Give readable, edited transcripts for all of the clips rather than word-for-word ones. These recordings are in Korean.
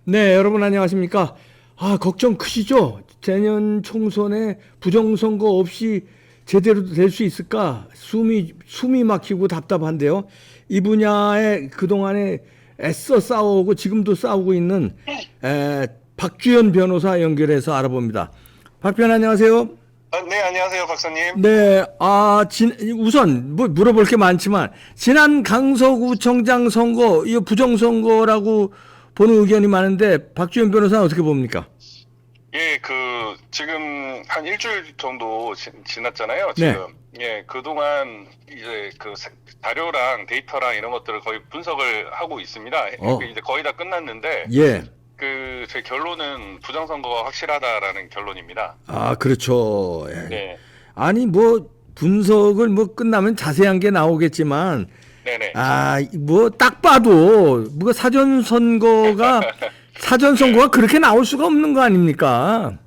네, 여러분 안녕하십니까? 걱정 크시죠? 내년 총선에 부정선거 없이 제대로 될 수 있을까? 숨이 막히고 답답한데요. 이 분야에 그동안에 애써 싸우고 지금도 싸우고 있는 박주연 변호사 연결해서 알아봅니다. 박 변호사 안녕하세요. 네, 안녕하세요, 박사님. 네, 우선 뭐 물어볼 게 많지만 지난 강서구청장 선거 이 부정선거라고 보는 의견이 많은데 박주연 변호사는 어떻게 봅니까? 예, 지금 한 일주일 정도 지났잖아요, 네. 지금. 예, 그동안 이제 자료랑 데이터랑 이런 것들을 거의 분석을 하고 있습니다. 이제 거의 다 끝났는데, 예. 제 결론은 부정선거가 확실하다라는 결론입니다. 그렇죠. 예. 네. 아니 뭐 분석을 뭐 끝나면 자세한 게 나오겠지만 네네. 뭐 딱 봐도 뭐 사전 선거가 그렇게 나올 수가 없는 거 아닙니까?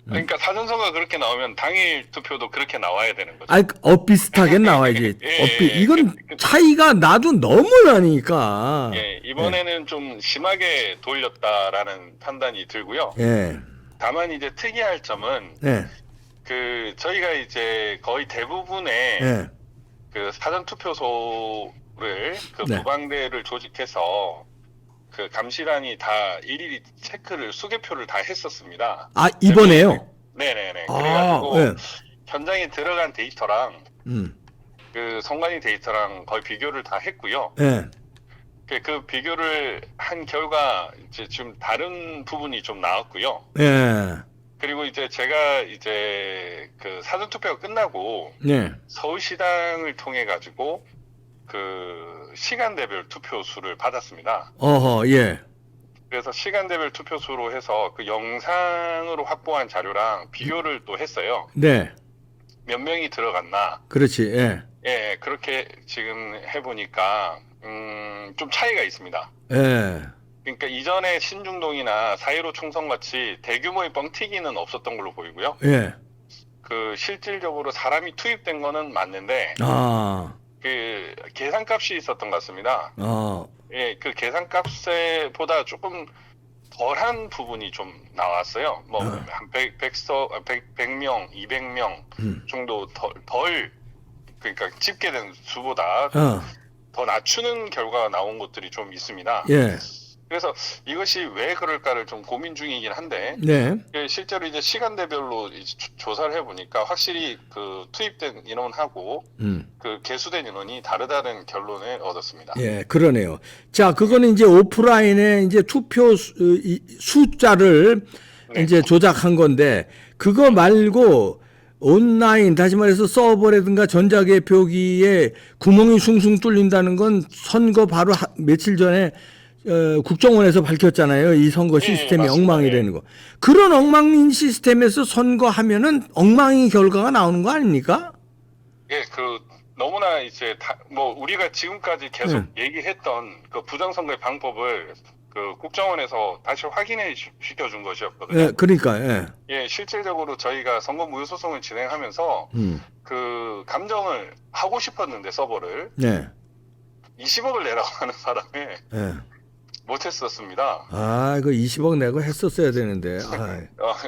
그러니까 사전선거가 그렇게 나오면 당일 투표도 그렇게 나와야 되는 거죠. 비슷하게 나와야지. 예, 이건 차이가 나도 너무 나니까. 예, 이번에는 좀 심하게 돌렸다라는 판단이 들고요. 예. 다만 이제 특이할 점은 예. 저희가 이제 거의 대부분의 예. 사전 투표소를 네. 부방대를 조직해서 감시단이 다 일일이 체크를 수개표를 다 했었습니다. 이번에요? 네네네. 그래가지고 예. 현장에 들어간 데이터랑 음. 선관위 데이터랑 거의 비교를 다 했고요. 예. 그 비교를 한 결과 이제 지금 다른 부분이 좀 나왔고요. 예. 그리고 이제 제가 사전 투표가 끝나고 예. 서울시당을 통해 가지고 시간대별 투표수를 받았습니다. 예. 그래서 시간대별 투표수로 해서 영상으로 확보한 자료랑 비교를 또 했어요. 네. 몇 명이 들어갔나? 그렇지. 예. 예, 그렇게 지금 해보니까 좀 차이가 있습니다. 예. 그러니까 이전에 신중동이나 4.15 총선 같이 대규모의 뻥튀기는 없었던 걸로 보이고요. 예. 실질적으로 사람이 투입된 거는 맞는데 계산값이 있었던 것 같습니다. 예, 계산값보다 조금 덜한 부분이 좀 나왔어요. 한 100명, 200명 정도 그러니까 집계된 수보다 더 낮추는 결과가 나온 것들이 좀 있습니다. 예. 그래서 이것이 왜 그럴까를 좀 고민 중이긴 한데, 네. 실제로 이제 시간대별로 조사를 해보니까 확실히 투입된 인원하고 개수된 인원이 다르다는 결론을 얻었습니다. 예, 그러네요. 자, 그거는 이제 오프라인에 이제 투표 숫자를 네. 이제 조작한 건데, 그거 말고 온라인, 다시 말해서 서버라든가 전자개표기에 구멍이 숭숭 뚫린다는 건 선거 바로 며칠 전에 국정원에서 밝혔잖아요. 이 선거 시스템이 엉망이라는 거. 그런 엉망인 시스템에서 선거하면은 엉망인 결과가 나오는 거 아닙니까? 예, 너무나 이제 우리가 지금까지 계속 얘기했던 부정선거의 방법을 국정원에서 다시 확인해 시켜준 것이었거든요. 예, 그러니까, 예. 예, 실질적으로 저희가 선거 무효 소송을 진행하면서 감정을 하고 싶었는데 서버를 네. 20억을 내라고 하는 바람에 예. 못했었습니다. 이거 20억 내고 했었어야 되는데.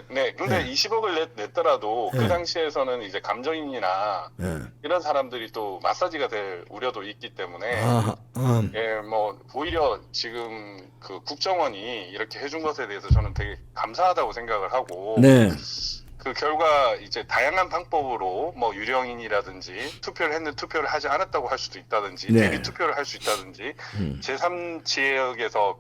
네. 근데 20억을 냈더라도 그 당시에서는 이제 감정인이나 이런 사람들이 또 마사지가 될 우려도 있기 때문에 예, 오히려 지금 국정원이 이렇게 해준 것에 대해서 저는 되게 감사하다고 생각을 하고 네. 결과 이제 다양한 방법으로 유령인이라든지 투표를 하지 않았다고 할 수도 있다든지 네. 대리 투표를 할 수 있다든지 제3지역에서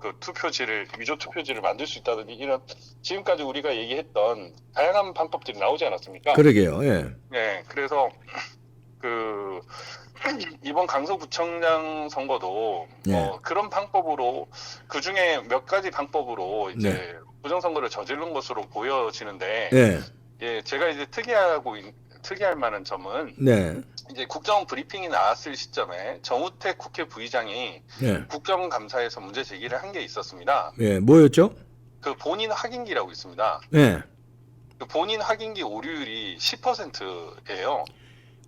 위조 투표지를 만들 수 있다든지 이런 지금까지 우리가 얘기했던 다양한 방법들이 나오지 않았습니까? 그러게요. 예. 네, 그래서 이번 강서구청장 선거도 그런 방법으로 그 중에 몇 가지 방법으로 이제 부정선거를 저지른 것으로 보여지는데. 네. 예, 제가 이제 특이할 만한 점은 이제 국정원 브리핑이 나왔을 시점에 정우택 국회 부의장이 국정감사에서 문제 제기를 한 게 있었습니다. 예, 뭐였죠? 본인 확인기라고 있습니다. 네. 본인 확인기 오류율이 10%예요.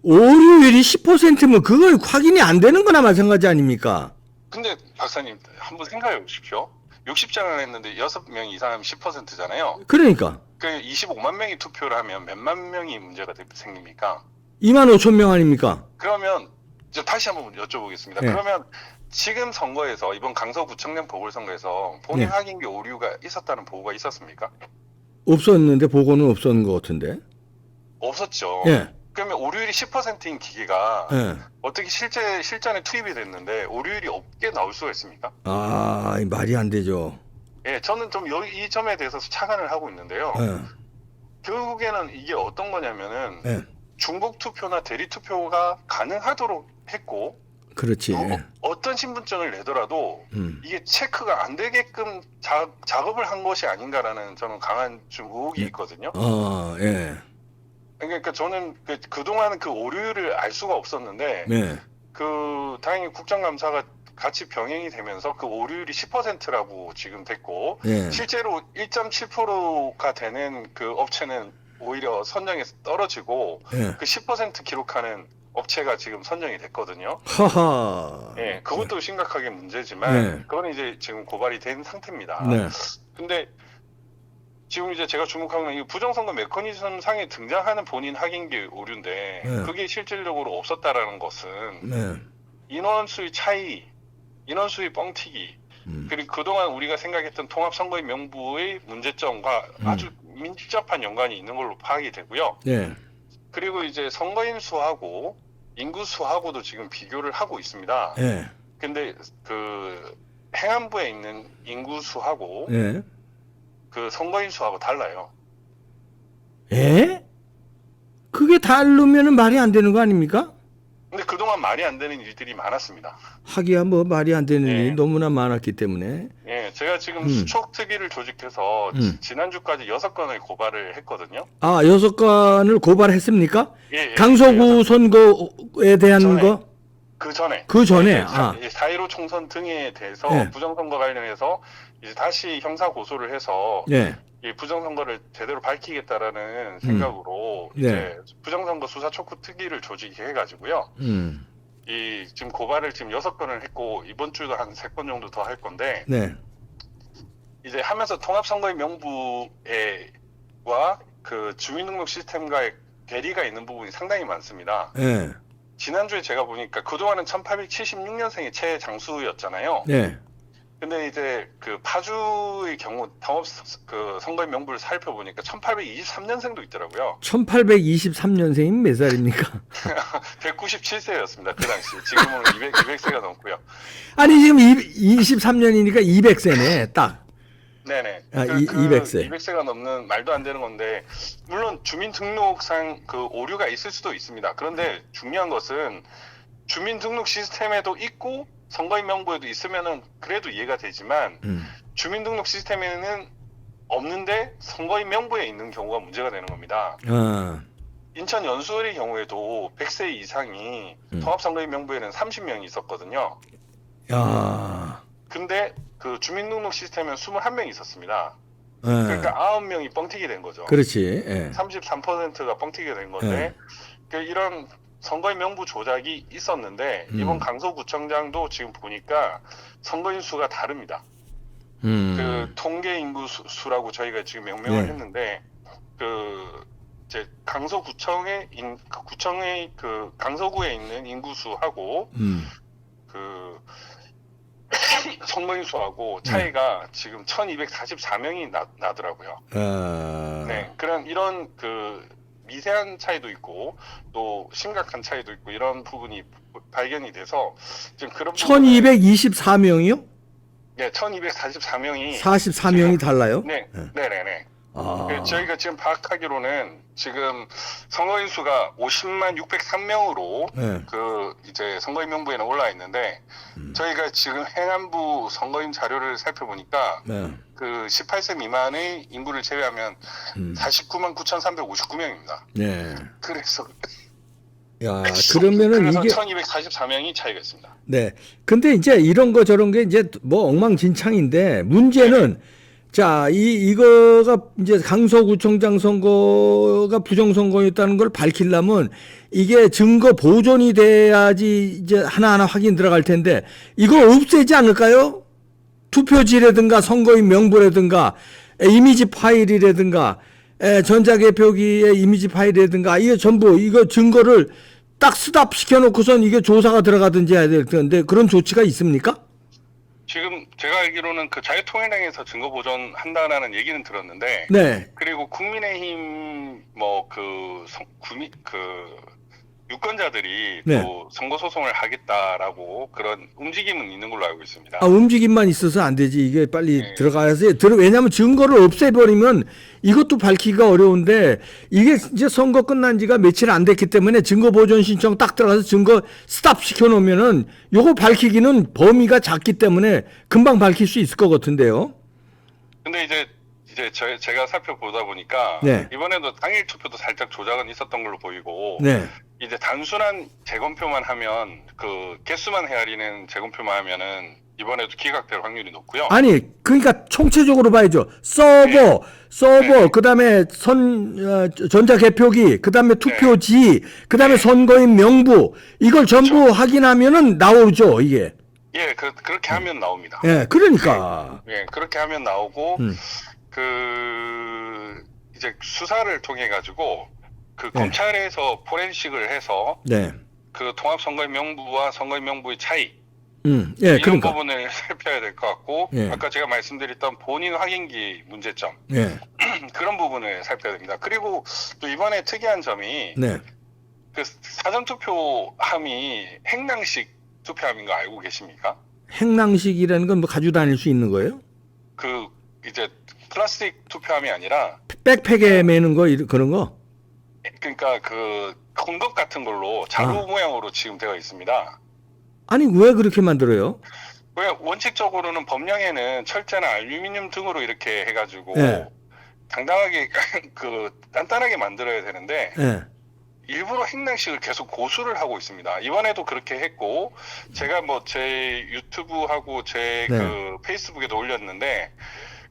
오류율이 10%면 그거 확인이 안 되는 거나 마찬가지 아닙니까? 근데 박사님 한번 생각해 보십시오. 60장을 했는데 6명 이상하면 10%잖아요. 그러니까. 그 25만 명이 투표를 하면 몇만 명이 문제가 생깁니까? 2만 5천 명 아닙니까? 그러면 이제 다시 한번 여쭤보겠습니다. 네. 그러면 지금 선거에서 이번 강서구청장 보궐선거에서 본인 네. 확인기 오류가 있었다는 보고가 있었습니까? 없었는데 보고는 없었는 것 같은데. 없었죠. 예. 그러면 오류율이 10%인 기계가 예. 어떻게 실전에 투입이 됐는데 오류율이 없게 나올 수가 있습니까? 아, 말이 안 되죠. 예, 저는 좀 이 점에 대해서 착안을 하고 있는데요. 예. 결국에는 이게 어떤 거냐면은 예. 중복 투표나 대리 투표가 가능하도록 했고 그렇지. 또 어떤 신분증을 내더라도 이게 체크가 안 되게끔 작업을 한 것이 아닌가라는 저는 강한 좀 의혹이 있거든요. 예. 그러니까 저는 그동안 그 오류를 알 수가 없었는데 네. 다행히 국정감사가 같이 병행이 되면서 그 오류율이 10%라고 지금 됐고 예. 실제로 1.7%가 되는 그 업체는 오히려 선정에서 떨어지고 예. 그 10% 기록하는 업체가 지금 선정이 됐거든요. 하하. 예, 그것도 심각하게 문제지만 네. 그건 이제 지금 고발이 된 상태입니다. 네. 근데 지금 이제 제가 주목하는 이 부정선거 메커니즘 상에 등장하는 본인 확인기 오류인데 네. 그게 실질적으로 없었다라는 것은 네. 인원수의 차이, 인원수의 뻥튀기, 그리고 그동안 우리가 생각했던 통합선거인 명부의 문제점과 아주 밀접한 연관이 있는 걸로 파악이 되고요. 네. 그리고 이제 선거인 수하고 인구 수하고도 지금 비교를 하고 있습니다. 네. 근데 그 행안부에 있는 인구 수하고 네. 그 선거인 수하고 달라요. 예? 그게 다르면은 말이 안 되는 거 아닙니까? 근데 그동안 말이 안 되는 일들이 많았습니다. 하기야 뭐 말이 안 되는 예. 일이 너무나 많았기 때문에. 예, 제가 지금 수촉특위를 조직해서 지난주까지 6건을 고발을 했거든요. 아, 6건을 고발했습니까? 예, 예, 강서구 선거에 대한 전에. 거? 그 전에. 그 전에? 예, 아. 4.15 총선 등에 대해서 예. 부정선거 관련해서 이제 다시 형사 고소를 해서 예. 이 부정선거를 제대로 밝히겠다라는 생각으로 네. 이제 부정선거 수사 촉구 특위를 조직해 가지고요. 이 지금 고발을 지금 6건을 했고 이번 주도 한 3건 정도 더 할 건데 네. 이제 하면서 통합선거인 명부와 그 주민등록 시스템과의 괴리가 있는 부분이 상당히 많습니다. 예. 지난주에 제가 보니까 그동안은 1876년생이 최장수였잖아요. 네. 근데 이제 그 파주의 경우 통합 그 선거인 명부를 살펴보니까 1823년생도 있더라고요. 1823년생이면 몇 살입니까? 197세였습니다. 그 당시. 지금은 200세가 넘고요. 아니 지금 23년이니까 200세네 딱. 네네. 아, 200세. 200세가 넘는 말도 안 되는 건데 물론 주민등록상 그 오류가 있을 수도 있습니다. 그런데 중요한 것은 주민등록 시스템에도 있고 선거인 명부에도 있으면은 그래도 이해가 되지만 주민등록 시스템에는 없는데 선거인 명부에 있는 경우가 문제가 되는 겁니다. 인천 연수원의 경우에도 100세 이상이 통합선거인 명부에는 30명이 있었거든요. 야. 근데 그 주민등록 시스템에는 21명이 있었습니다. 예. 그러니까 9명이 뻥튀기 된 거죠. 그렇지. 예. 33%가 뻥튀기 된 건데 그 이런 선거인 명부 조작이 있었는데 이번 강서구청장도 지금 보니까 선거인 수가 다릅니다. 그 통계 인구 수라고 저희가 지금 명명을 네. 했는데 그 이제 강서구청의 구청의 그 강서구에 있는 인구 수하고 그 선거인 수하고 차이가 지금 1,244명이 나더라고요. 네, 이런 그 미세한 차이도 있고 또 심각한 차이도 있고 이런 부분이 발견이 돼서 지금 그런 1224명이요? 네, 1244명이 44명이 달라요? 네, 네네네. 아. 저희가 지금 파악하기로는 지금 선거인 수가 50만 603명으로 네. 그 이제 선거인 명부에는 올라 있는데 저희가 지금 행안부 선거인 자료를 살펴보니까 네. 그 18세 미만의 인구를 제외하면 49만 9,359명입니다. 네. 그래서 야, 그러면은 그래서 이게 1,244명이 차이가 있습니다. 네. 근데 이제 이런 거 저런 게 이제 뭐 엉망진창인데 문제는 자, 이거가 이제 강서구청장 선거가 부정선거였다는 걸 밝히려면 이게 증거 보존이 돼야지 이제 하나하나 확인 들어갈 텐데 이거 없애지 않을까요? 투표지라든가 선거인 명부라든가 이미지 파일이라든가 전자개표기의 이미지 파일이라든가 이게 전부 이거 증거를 딱 스탑 시켜놓고선 이게 조사가 들어가든지 해야 될 텐데 그런 조치가 있습니까? 지금 제가 알기로는 그 자유통일당에서 증거 보존한다라는 얘기는 들었는데, 네. 그리고 국민의힘 뭐 유권자들이 네. 또 선거 소송을 하겠다라고 그런 움직임은 있는 걸로 알고 있습니다. 움직임만 있어서 안 되지. 이게 빨리 네. 들어가야지. 왜냐하면 증거를 없애버리면 이것도 밝히기가 어려운데 이게 이제 선거 끝난 지가 며칠 안 됐기 때문에 증거 보존 신청 딱 들어가서 증거 스탑 시켜놓으면은 요거 밝히기는 범위가 작기 때문에 금방 밝힐 수 있을 것 같은데요. 근데 이제 제가 살펴보다 보니까 네. 이번에도 당일 투표도 살짝 조작은 있었던 걸로 보이고, 네. 이제 단순한 재검표만 하면 그 개수만 헤아리는 재검표만 하면은 이번에도 기각될 확률이 높고요. 아니 그러니까 총체적으로 봐야죠. 서버, 그다음에 전자개표기, 그다음에 투표지, 그다음에 선거인 명부 이걸 전부 확인하면은 나오죠 이게. 예, 그렇게 하면 나옵니다. 예, 그러니까. 예, 그렇게 하면 나오고 이제 수사를 통해 가지고 그 검찰에서 포렌식을 해서 네. 그 통합 선거인 명부와 선거인 명부의 차이, 예, 이런 그러니까. 부분을 살펴야 될 것 같고, 예. 아까 제가 말씀드렸던 본인 확인기 문제점, 예. 그런 부분을 살펴야 됩니다. 그리고 또 이번에 특이한 점이 네. 그 사전투표함이 행랑식 투표함인 거 알고 계십니까? 행랑식이라는 건 뭐 가지고 다닐 수 있는 거예요? 그 이제 플라스틱 투표함이 아니라 백팩에 매는 거 그런 거? 그러니까 그 콩컵 같은 걸로 자루 모양으로 지금 되어 있습니다. 아니 왜 그렇게 만들어요? 왜 원칙적으로는 법령에는 철제나 알루미늄 등으로 이렇게 해가지고 예. 당당하게 그 단단하게 만들어야 되는데 예. 일부러 행랑식을 계속 고수를 하고 있습니다. 이번에도 그렇게 했고, 제가 뭐 제 유튜브하고 제 네. 그 페이스북에도 올렸는데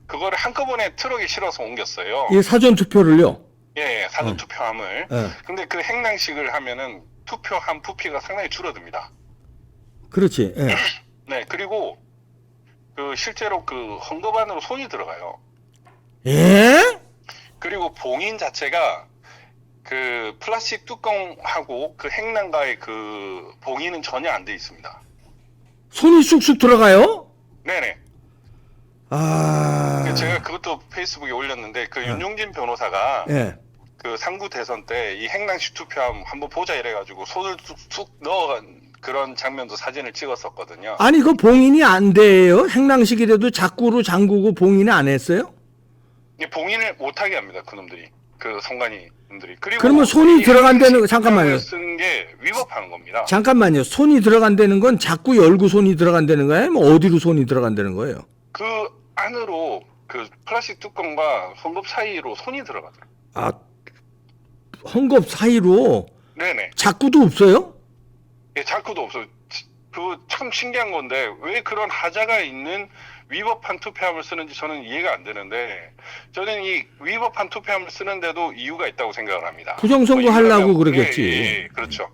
그거를 한꺼번에 트럭에 실어서 옮겼어요. 이 사전 투표를요? 예, 사전 투표함을. 예. 근데 그 행랑식을 하면은 투표함 부피가 상당히 줄어듭니다. 그렇지. 예. 네, 그리고 그 실제로 그 헝겊 안으로 손이 들어가요. 예? 그리고 봉인 자체가 그 플라스틱 뚜껑하고 그 행랑과의 그 봉인은 전혀 안 돼 있습니다. 손이 쑥쑥 들어가요? 네네. 제가 그것도 페이스북에 올렸는데 그 윤용진 변호사가 예. 그 3구 대선 때 이 행랑식 투표함 한번 보자 이래가지고 손을 쑥쑥 넣어간 그런 장면도 사진을 찍었었거든요. 아니 그 봉인이 안 돼요? 행랑식이라도 자꾸로 잠그고 봉인을 안 했어요? 봉인을 못하게 합니다. 그놈들이. 그 선관위분들이. 그리고 그러면 손이 들어간다는 잠깐만요. 쓰는 게 위법하는 겁니다. 잠깐만요. 손이 들어간다는 건 자꾸 열고 손이 들어간다는 거예요? 뭐 어디로 손이 들어간다는 거예요? 그 안으로 그 플라스틱 뚜껑과 헝겊 사이로 손이 들어가더라고요. 아, 헝겊 사이로 네네. 자꾸도 없어요? 예, 자크도 없어요. 그 참 신기한 건데 왜 그런 하자가 있는 위법한 투표함을 쓰는지 저는 이해가 안 되는데, 저는 이 위법한 투표함을 쓰는데도 이유가 있다고 생각을 합니다. 부정선거 하려고 그러겠지. 예, 그렇죠.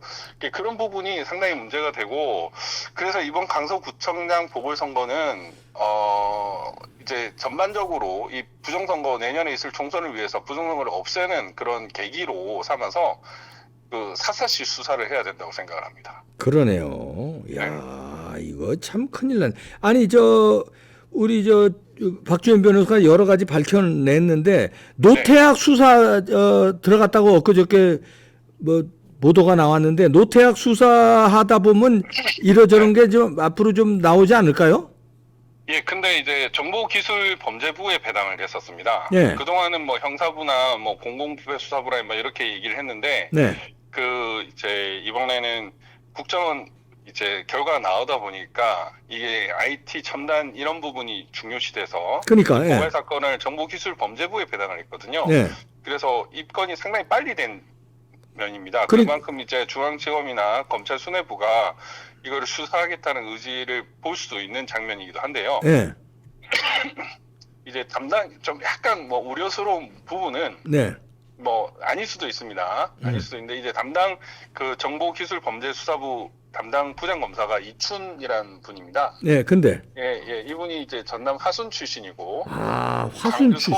그런 부분이 상당히 문제가 되고, 그래서 이번 강서구청장 보궐선거는 이제 전반적으로 이 부정선거, 내년에 있을 총선을 위해서 부정선거를 없애는 그런 계기로 삼아서 그 샅샅이 수사를 해야 된다고 생각을 합니다. 그러네요. 야, 네. 이거 참 큰일 났네. 아니 우리 박주현 변호사가 여러 가지 밝혀냈는데 노태학 수사 들어갔다고 엊그저께 뭐 보도가 나왔는데 노태학 수사하다 보면 이러저런 게 좀 앞으로 좀 나오지 않을까요? 예, 근데 이제 정보기술범죄부에 배당을 했었습니다. 예. 그동안은 뭐 형사부나 뭐 공공부패수사부라 뭐 이렇게 얘기를 했는데, 네. 그 이제 이번에는 국정원 이제 결과가 나오다 보니까 이게 IT 첨단 이런 부분이 중요시 돼서 그러니까 예. 고발 사건을 정보기술범죄부에 배당을 했거든요. 예. 그래서 입건이 상당히 빨리 된 면입니다. 그리- 그만큼 이제 중앙지검이나 검찰 수뇌부가 이거를 수사하겠다는 의지를 볼 수도 있는 장면이기도 한데요. 예. 이제 좀 약간 뭐 우려스러운 부분은 네. 뭐 아닐 수도 있습니다. 아닐 수도 있는데 이제 담당 그 정보기술범죄수사부 담당 부장검사가 이춘이라는 분입니다. 네, 근데 이분이 이제 전남 화순 출신이고 화순 출신.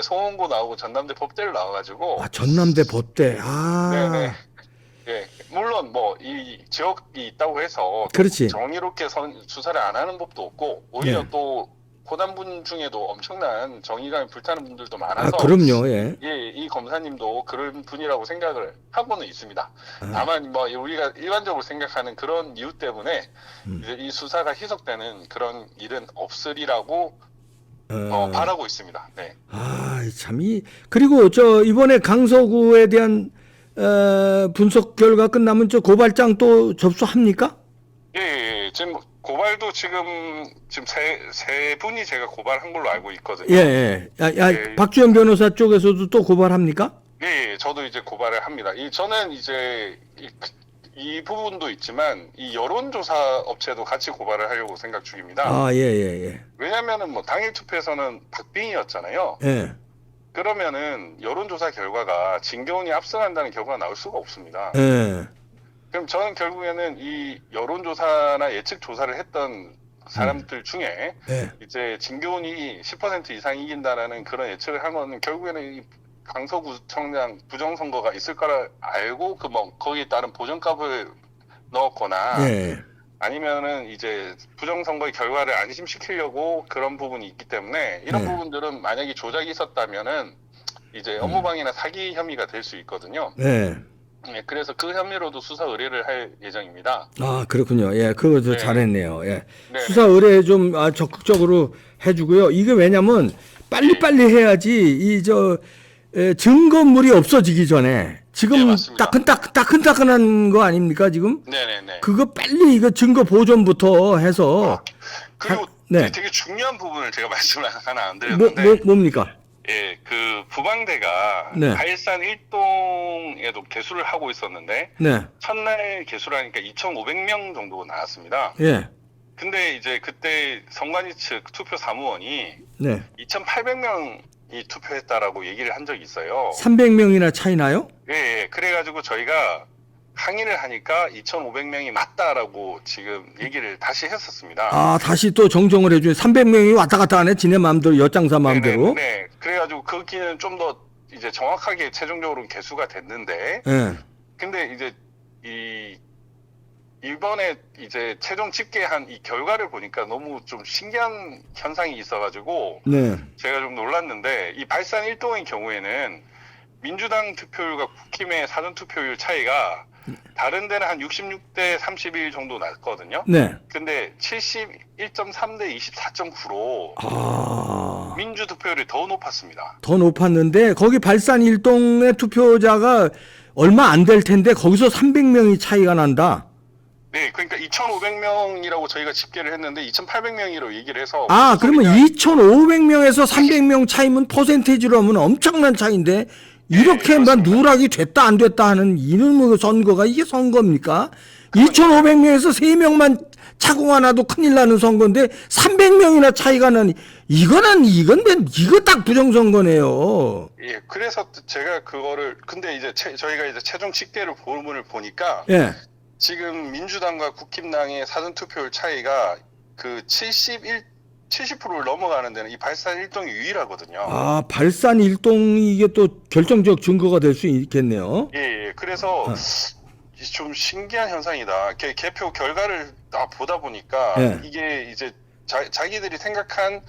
송원고 나오고 전남대 법대를 나와가지고 전남대 법대. 네네. 물론 뭐 이 지역이 있다고 해서 그렇지. 정의롭게 수사를 안 하는 법도 없고 오히려 네. 또 고단분 중에도 엄청난 정의감이 불타는 분들도 많아서 그럼요. 이 검사님도 그런 분이라고 생각을 하고는 있습니다. 다만 뭐 우리가 일반적으로 생각하는 그런 이유 때문에 이제 이 수사가 희석되는 그런 일은 없으리라고 바라고 있습니다. 네. 그리고 이번에 강서구에 대한 분석 결과 끝나면 고발장 또 접수합니까? 예. 지금 고발도 지금 세 분이 제가 고발한 걸로 알고 있거든요. 박주현 변호사 쪽에서도 또 고발합니까? 예. 저도 이제 고발을 합니다. 저는 이제 이 부분도 있지만 이 여론조사 업체도 같이 고발을 하려고 생각 중입니다. 왜냐면은 뭐 당일 투표에서는 박빙이었잖아요. 그러면은 여론조사 결과가 진교훈이 압승한다는 결과가 나올 수가 없습니다. 그럼 저는 결국에는 이 여론조사나 예측 조사를 했던 사람들 중에 이제 진교훈이 10% 이상 이긴다라는 그런 예측을 하면 결국에는 이 강서구청장 부정선거가 있을 거라 알고 거기에 따른 보정값을 넣었거나 아니면은 이제 부정선거의 결과를 안심시키려고 그런 부분이 있기 때문에 이런 부분들은 만약에 조작이 있었다면은 이제 업무방해나 사기 혐의가 될 수 있거든요. 그래서 그 혐의로도 수사 의뢰를 할 예정입니다. 그렇군요. 그거 잘했네요. 수사 의뢰 좀 적극적으로 해주고요. 이게 왜냐면 빨리빨리 해야지 증거물이 없어지기 전에 지금 따끈따끈한 거 아닙니까 지금? 네네네. 그거 빨리 증거 보존부터 해서 그리고 되게 중요한 부분을 제가 말씀을 하나 안 드렸는데 뭡니까? 그 부방대가 발산 1동에도 개수를 하고 있었는데 첫날 개수를 하니까 2,500명 정도 나왔습니다. 근데 이제 그때 선관위 측 투표 사무원이 2,800명이 투표했다라고 얘기를 한 적이 있어요. 300명이나 차이 나요? 그래가지고 저희가 항의를 하니까 2,500명이 맞다라고 지금 얘기를 다시 했었습니다. 다시 또 정정을 해줘요. 300명이 왔다 갔다 하네. 지네 마음대로, 엿장사 마음대로. 그래가지고 거기는 좀 더 이제 정확하게 최종적으로 개수가 됐는데, 근데 이제 이번에 이제 최종 집계한 이 결과를 보니까 너무 좀 신기한 현상이 있어가지고, 제가 좀 놀랐는데, 이 발산 1동의 경우에는 민주당 투표율과 국힘의 사전 투표율 차이가 다른 데는 한 66대 31 정도 났거든요. 근데 71.3대 24.9로 민주 투표율이 더 높았습니다. 더 높았는데 거기 발산 1동의 투표자가 얼마 안 될 텐데 거기서 300명이 차이가 난다. 그러니까 2,500명이라고 저희가 집계를 했는데 2,800명이라고 얘기를 해서 그러면 2,500명에서 300명 차이면 퍼센테이지로 하면 엄청난 차이인데 이렇게만 누락이 됐다 안 됐다 하는 이놈의 선거가 이게 선거입니까? 2,500명에서 3명만 착오가 나도 큰일 나는 선거인데 300명이나 차이가 나니 이거 딱 부정선거네요. 그래서 제가 그거를 근데 이제 저희가 이제 최종 집계를 보문을 보니까 지금 민주당과 국힘당의 사전 투표율 차이가 그 70%를 넘어가는 데는 이 발산 1동이 유일하거든요. 발산 1동이 이게 또 결정적 증거가 될 수 있겠네요. 그래서 좀 신기한 현상이다. 개표 결과를 보다 보니까 이게 이제 자기들이 생각한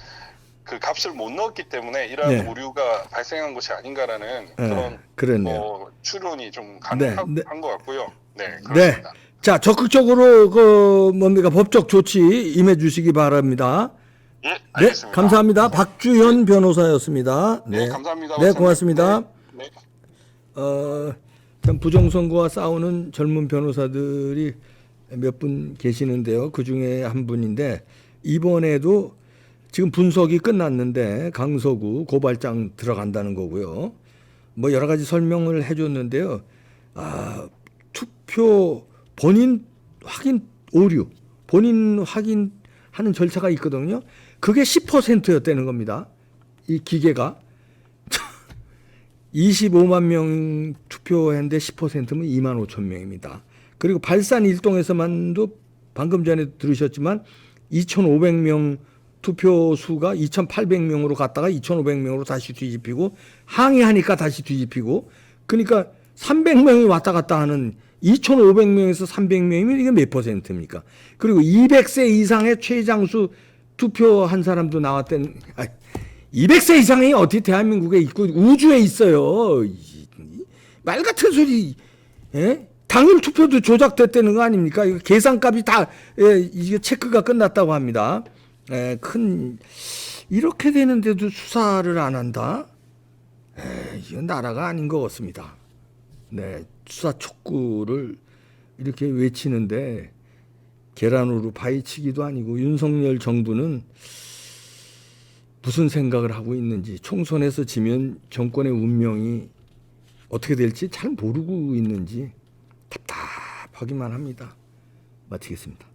그 값을 못 넣었기 때문에 이러한 오류가 발생한 것이 아닌가라는 그런 추론이 좀 가능한 것 같고요. 그렇습니다. 자, 적극적으로 법적 조치 임해 주시기 바랍니다. 알겠습니다. 감사합니다. 박주현 변호사였습니다. 감사합니다. 고맙습니다. 참 부정선거와 싸우는 젊은 변호사들이 몇 분 계시는데요. 그 중에 한 분인데 이번에도 지금 분석이 끝났는데 강서구 고발장 들어간다는 거고요. 여러 가지 설명을 해줬는데요. 투표 본인 확인 오류, 본인 확인하는 절차가 있거든요. 그게 10%였다는 겁니다. 이 기계가 25만 명 투표했는데 10%면 2만 5천 명입니다. 그리고 발산 일동에서만도 방금 전에 들으셨지만 2,500명 투표수가 2,800명으로 갔다가 2,500명으로 다시 뒤집히고 항의하니까 다시 뒤집히고 그러니까 300명이 왔다 갔다 하는 2,500명에서 300명이면 이게 몇 %입니까? 그리고 200세 이상의 최장수 투표한 사람도 나왔던 200세 이상이 어디 대한민국에 있고 우주에 있어요. 말 같은 소리. 예? 당일 투표도 조작됐다는 거 아닙니까? 이거 계산값이 다 이게 체크가 끝났다고 합니다. 이렇게 되는데도 수사를 안 한다? 이건 나라가 아닌 것 같습니다. 네, 수사 촉구를 이렇게 외치는데 계란으로 파헤치기도 아니고 윤석열 정부는 무슨 생각을 하고 있는지 총선에서 지면 정권의 운명이 어떻게 될지 잘 모르고 있는지 답답하기만 합니다. 마치겠습니다.